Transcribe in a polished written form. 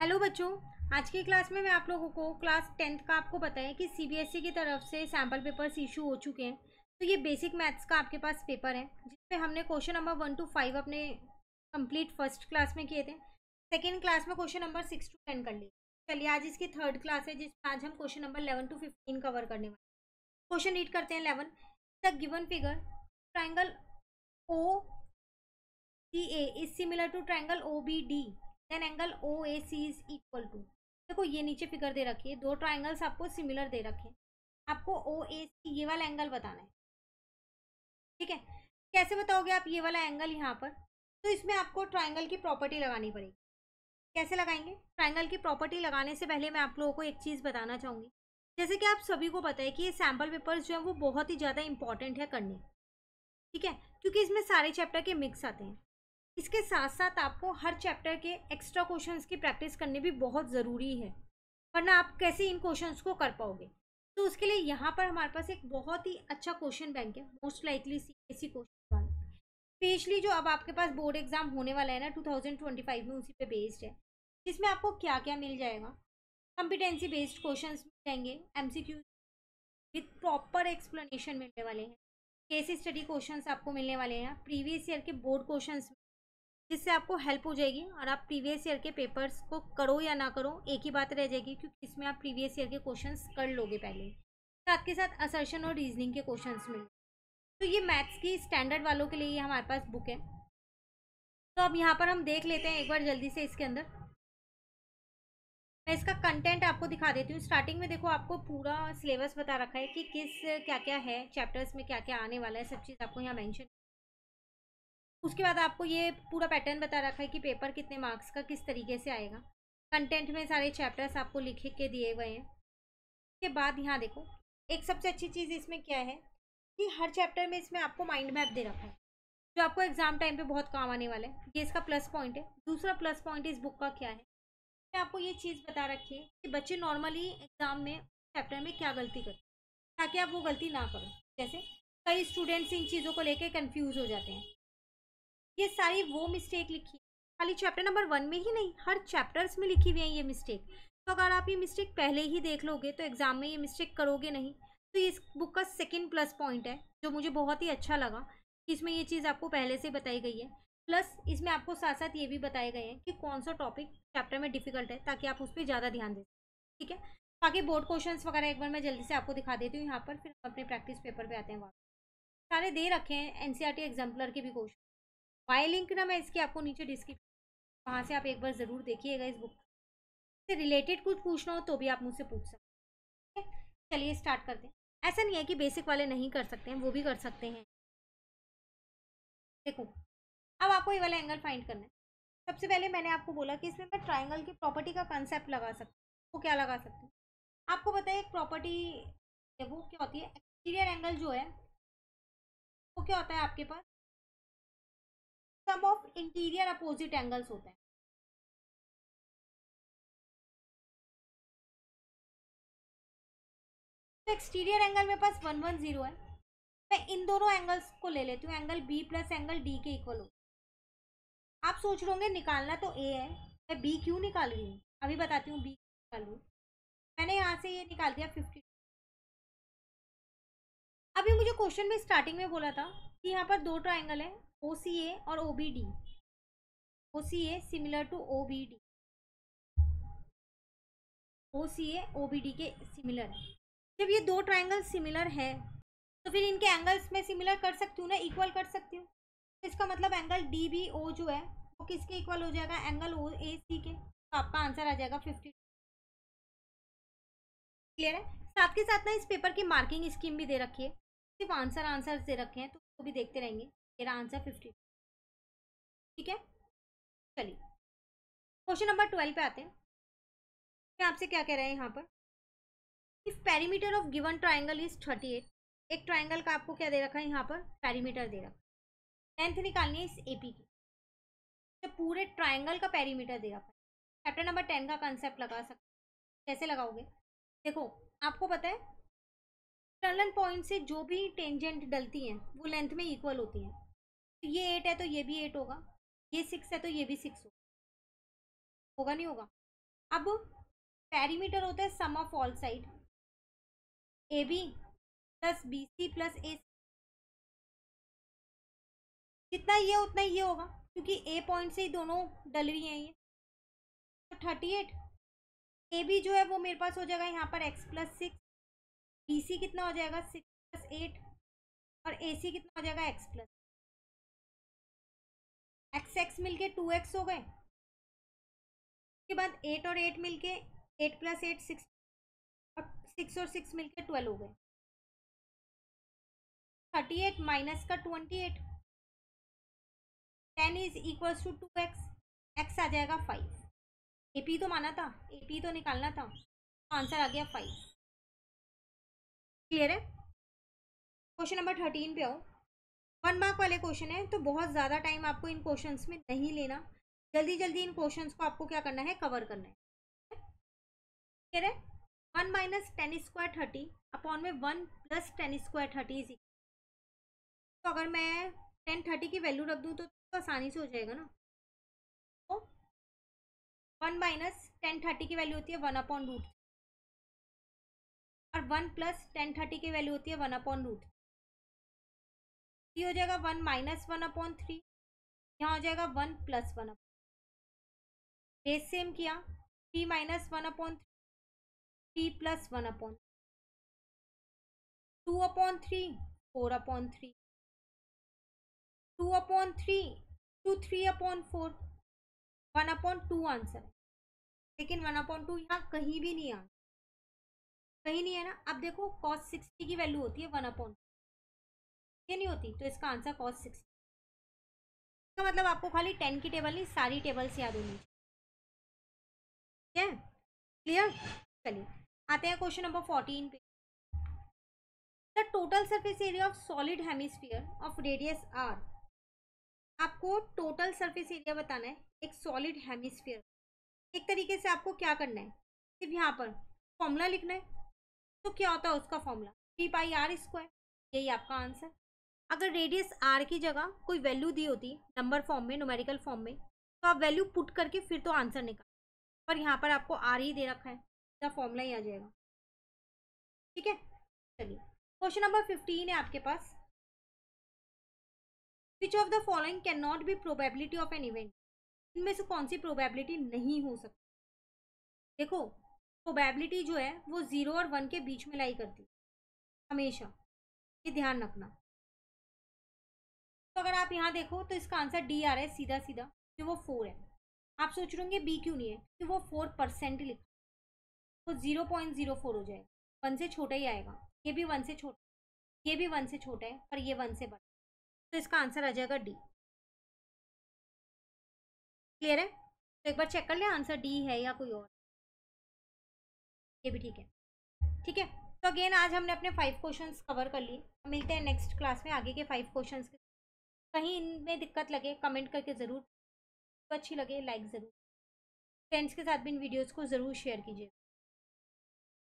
Hello बच्चों। आज की क्लास में मैं आप लोगों को क्लास 10th का आपको बताया कि सीबीएसई की तरफ से सैम्पल पेपर्स इशू हो चुके हैं। तो ये बेसिक मैथ्स का आपके पास पेपर है जिसमें हमने क्वेश्चन नंबर 1 to 5 अपने कंप्लीट फर्स्ट क्लास में किए थे। सेकेंड क्लास में क्वेश्चन नंबर 6 to 10 कर लिए। चलिए आज इसकी थर्ड क्लास है जिसमें आज हम क्वेश्चन नंबर 11 to 15 कवर करने वाले हैं। क्वेश्चन रीड करते हैं। 11 the given figure triangle O C A is similar to triangle O B D then angle O A C is equal to. देखो ये नीचे फिगर दे रखी है, दो ट्राइंगल्स आपको सिमिलर दे रखे हैं। आपको ओ ए सी ये वाला एंगल बताना है। ठीक है, कैसे बताओगे आप ये वाला एंगल यहाँ पर? तो इसमें आपको ट्राइंगल की प्रॉपर्टी लगानी पड़ेगी। कैसे लगाएंगे? ट्राइंगल की प्रॉपर्टी लगाने से पहले मैं आप लोगों को एक चीज़ बताना चाहूँगी। जैसे कि आप सभी को पता है कि ये सैम्पल पेपर्स जो है वो बहुत ही ज़्यादा इंपॉर्टेंट है करने। ठीक है, क्योंकि इसमें सारे चैप्टर के मिक्स आते हैं। इसके साथ साथ आपको हर चैप्टर के एक्स्ट्रा क्वेश्चंस की प्रैक्टिस करनी भी बहुत ज़रूरी है, वरना आप कैसे इन क्वेश्चंस को कर पाओगे। तो उसके लिए यहाँ पर हमारे पास एक बहुत ही अच्छा क्वेश्चन बैंक है, most likely CBSE question bank, specially जो अब आपके पास बोर्ड एग्जाम होने वाला है ना 2025 में, उसी पे बेस्ड है। इसमें आपको क्या क्या मिल जाएगा? कॉम्पिटेंसी बेस्ड क्वेश्चन मिल जाएंगे, एमसीक्यू विथ प्रॉपर एक्सप्लेनेशन मिलने वाले हैं, केस स्टडी क्वेश्चंस आपको मिलने वाले हैं, प्रीवियस ईयर के बोर्ड क्वेश्चंस, जिससे आपको हेल्प हो जाएगी और आप प्रीवियस ईयर के पेपर्स को करो या ना करो एक ही बात रह जाएगी, क्योंकि इसमें आप प्रीवियस ईयर के क्वेश्चंस कर लोगे पहले। साथ के साथ असर्शन और रीजनिंग के क्वेश्चंस मिल। तो ये मैथ्स की स्टैंडर्ड वालों के लिए ये हमारे पास बुक है। तो अब यहाँ पर हम देख लेते हैं एक बार जल्दी से इसके अंदर। मैं इसका कंटेंट आपको दिखा देती हूँ। स्टार्टिंग में देखो आपको पूरा सिलेबस बता रखा है कि किस क्या क्या है चैप्टर्स में, क्या क्या आने वाला है, सब चीज़ आपको यहाँ मेंशन। उसके बाद आपको ये पूरा पैटर्न बता रखा है कि पेपर कितने मार्क्स का किस तरीके से आएगा। कंटेंट में सारे चैप्टर्स आपको लिख के दिए हुए हैं। उसके बाद यहाँ देखो, एक सबसे अच्छी चीज़ इसमें क्या है कि हर चैप्टर में इसमें आपको माइंड मैप दे रखा है, जो आपको एग्जाम टाइम पे बहुत काम आने वाला है। ये इसका प्लस पॉइंट है। दूसरा प्लस पॉइंट इस बुक का क्या है, मैं आपको ये चीज़ बता रखी है कि बच्चे नॉर्मली एग्जाम में चैप्टर में क्या गलती करते हैं, ताकि आप वो गलती ना करो। जैसे कई स्टूडेंट्स इन चीज़ों को लेकर कंफ्यूज हो जाते हैं। ये सारी वो मिस्टेक लिखी है, खाली चैप्टर नंबर 1 में ही नहीं, हर चैप्टर्स में लिखी हुई है ये मिस्टेक। तो अगर आप ये मिस्टेक पहले ही देख लोगे तो एग्जाम में ये मिस्टेक करोगे नहीं। तो इस बुक का सेकंड प्लस पॉइंट है, जो मुझे बहुत ही अच्छा लगा कि इसमें ये चीज़ आपको पहले से बताई गई है। प्लस इसमें आपको साथ साथ ये भी बताए गए हैं कि कौन सा टॉपिक चैप्टर में डिफिकल्ट है, ताकि आप उस पर ज़्यादा ध्यान दें। ठीक है, बाकी बोर्ड क्वेश्चंस वगैरह एक बार मैं जल्दी से आपको दिखा देती हूँ यहाँ पर, फिर हम अपने प्रैक्टिस पेपर पे आते हैं। वहाँ सारे दे रखे हैं एनसीईआरटी एग्जाम्पलर के भी क्वेश्चन। वाई लिंक ना मैं इसकी आपको नीचे डिस्क्रिप्शन, वहाँ से आप एक बार ज़रूर देखिएगा। इस बुक से रिलेटेड कुछ पूछना हो तो भी आप मुझसे पूछ सकते हैं। चलिए स्टार्ट करते हैं। ऐसा नहीं है कि बेसिक वाले नहीं कर सकते हैं, वो भी कर सकते हैं। देखो, अब आपको ये वाला एंगल फाइंड करना है। सबसे पहले मैंने आपको बोला कि इसमें मैं ट्राइंगल की प्रॉपर्टी का कंसेप्ट लगा सकती हूँ। वो क्या लगा सकती हूँ आपको बताइए। एक प्रॉपर्टी वो क्या होती है, एक्सटीरियर एंगल जो है वो क्या होता है आपके पास, सम ऑफ इंटीरियर अपोजिट एंगल्स होते हैं। तो एक्सटीरियर एंगल मेरे पास 110 है। मैं इन दोनों एंगल्स को ले लेती हूँ, angle B plus angle D के इक्वल हो। आप सोच रहे होंगे निकालना तो ए है, मैं बी क्यों निकाल रही हूँ, अभी बताती हूँ बी निकाल रही हूँ। मैंने यहाँ से ये निकाल दिया 50। अभी मुझे क्वेश्चन में स्टार्टिंग में बोला था कि यहाँ पर दो ट्राइंगल है, ओ सी ए और O B D. O C A similar to O B D, O C A O B D के सिमिलर है। जब ये दो ट्राइंगल सिमिलर है तो फिर इनके एंगल्स में सिमिलर कर सकती हूँ ना, इक्वल कर सकती हूँ। तो इसका मतलब एंगल डी बी ओ जो है वो किसके इक्वल हो जाएगा, एंगल ओ ए सी के। तो आपका आंसर आ जाएगा 50। क्लियर है? साथ के साथ ना इस पेपर की मार्किंग स्कीम भी दे रखी है, सिर्फ आंसर दे रखे हैं तो उसको भी देखते रहेंगे। मेरा आंसर 50। ठीक है, चलिए क्वेश्चन नंबर 12 पे आते हैं। मैं आपसे क्या कह रहे हैं यहाँ पर, if perimeter of given triangle is 38। एक ट्राइंगल का आपको क्या दे रखा है यहाँ पर, पेरीमीटर दे रखा है। लेंथ निकालनी है इस एपी की, तो पूरे ट्राइंगल का पेरीमीटर दे रखा है। चैप्टर नंबर 10 का कंसेप्ट लगा सकते हैं। कैसे लगाओगे? देखो, आपको पता है टर्नल पॉइंट से जो भी टेंजेंट डलती हैं वो लेंथ में इक्वल होती हैं। तो ये 8 है तो ये भी 8 होगा, ये 6 है तो ये भी 6 होगा। होगा नहीं होगा? अब पेरीमीटर होता है sum of all side, A B plus B C plus A, जितना ये उतना ये होगा क्योंकि ए पॉइंट से ही दोनों डल रही हैं ये। तो 38, ए बी जो है वो मेरे पास हो जाएगा यहाँ पर x प्लस 6, बी सी कितना हो जाएगा 6 प्लस 8, और ए सी कितना हो जाएगा x प्लस x मिलके 2x हो गए। उसके बाद 8 और 8 मिलके 8 प्लस 8 6, और 6 और 6 मिलके 12 हो गए। 38 माइनस का 28, 10 is equals to 2x, x आ जाएगा 5। एपी तो माना था, एपी तो निकालना था, तो आंसर आ गया 5। क्लियर है? क्वेश्चन नंबर 13 पे आओ। 1 मार्क वाले क्वेश्चन है तो बहुत ज़्यादा टाइम आपको इन क्वेश्चंस में नहीं लेना, जल्दी जल्दी इन क्वेश्चंस को आपको क्या करना है, कवर करना है। क्लियर है? 1 माइनस 10 स्क्वायर 30 अपॉन में 1 प्लस 10 स्क्वायर 30 इज, तो अगर मैं 10 30 की वैल्यू रख दूँ तो आसानी से हो जाएगा ना। तो 1 माइनस 10 30 की वैल्यू होती है 1 अपॉन रूट, और 1 प्लस 10 30 की वैल्यू होती है 1 अपॉन रूट। ये हो जाएगा 1 माइनस 1 अपॉन 3, यहाँ हो जाएगा 1 प्लस 1 अपॉन, बेस सेम किया, 3 minus 1 upon 3 plus 1 upon 2 upon 3 4 upon 3, 2 upon 3 to 3 upon 4, 1 upon 2 answer है। लेकिन 1 अपॉन 2 यहाँ कहीं भी नहीं आ, कहीं नहीं है ना। अब देखो cos 60 की वैल्यू होती है 1 अपॉन, ये नहीं होती, तो इसका आंसर cos 60। इसका मतलब आपको खाली 10 की टेबल नहीं, सारी टेबल्स याद होनी चाहिए। क्लियर? चलिए आते हैं क्वेश्चन नंबर 14 पे। The total surface area of solid hemisphere of radius R, आपको टोटल सरफेस एरिया बताना है एक सॉलिड हेमिस्फीयर। एक तरीके से आपको क्या करना है, सिर्फ यहाँ पर फॉर्मूला लिखना है। तो क्या होता है उसका फॉर्मूला, 3πr², यही आपका आंसर। अगर रेडियस आर की जगह कोई वैल्यू दी होती नंबर फॉर्म में, न्यूमेरिकल फॉर्म में, तो आप वैल्यू पुट करके फिर तो आंसर निकाल, पर यहाँ पर आपको आर ही दे रखा है, तो फॉर्मूला ही आ जाएगा। ठीक है, चलिए क्वेश्चन नंबर 15 है आपके पास। Which of the following can not be probability of an event, इनमें से कौन सी प्रोबेबिलिटी नहीं हो सकती। देखो प्रोबेबिलिटी जो है वो 0 और 1 के बीच में लाई करती हमेशा, ये ध्यान रखना। तो अगर आप यहाँ देखो तो इसका आंसर डी आ रहा है सीधा सीधा, कि वो 4 है। आप सोच रहे होंगे बी क्यों नहीं है, कि वो 4% लिखा, तो 0.04 हो जाएगा, 1 से छोटा ही आएगा। ये भी 1 से छोटा, ये भी 1 से छोटा है, पर ये 1 से बड़ा, तो इसका आंसर आ जाएगा डी। क्लियर है? तो एक बार चेक कर ले आंसर डी है या कोई और, ये भी ठीक है। ठीक है, तो अगेन आज हमने अपने 5 क्वेश्चंस कवर कर लिए। मिलते हैं नेक्स्ट क्लास में आगे के 5 क्वेश्चंस के। कहीं इनमें दिक्कत लगे कमेंट करके ज़रूर, तो अच्छी लगे लाइक ज़रूर, फ्रेंड्स के साथ भी इन वीडियोज़ को ज़रूर शेयर कीजिए।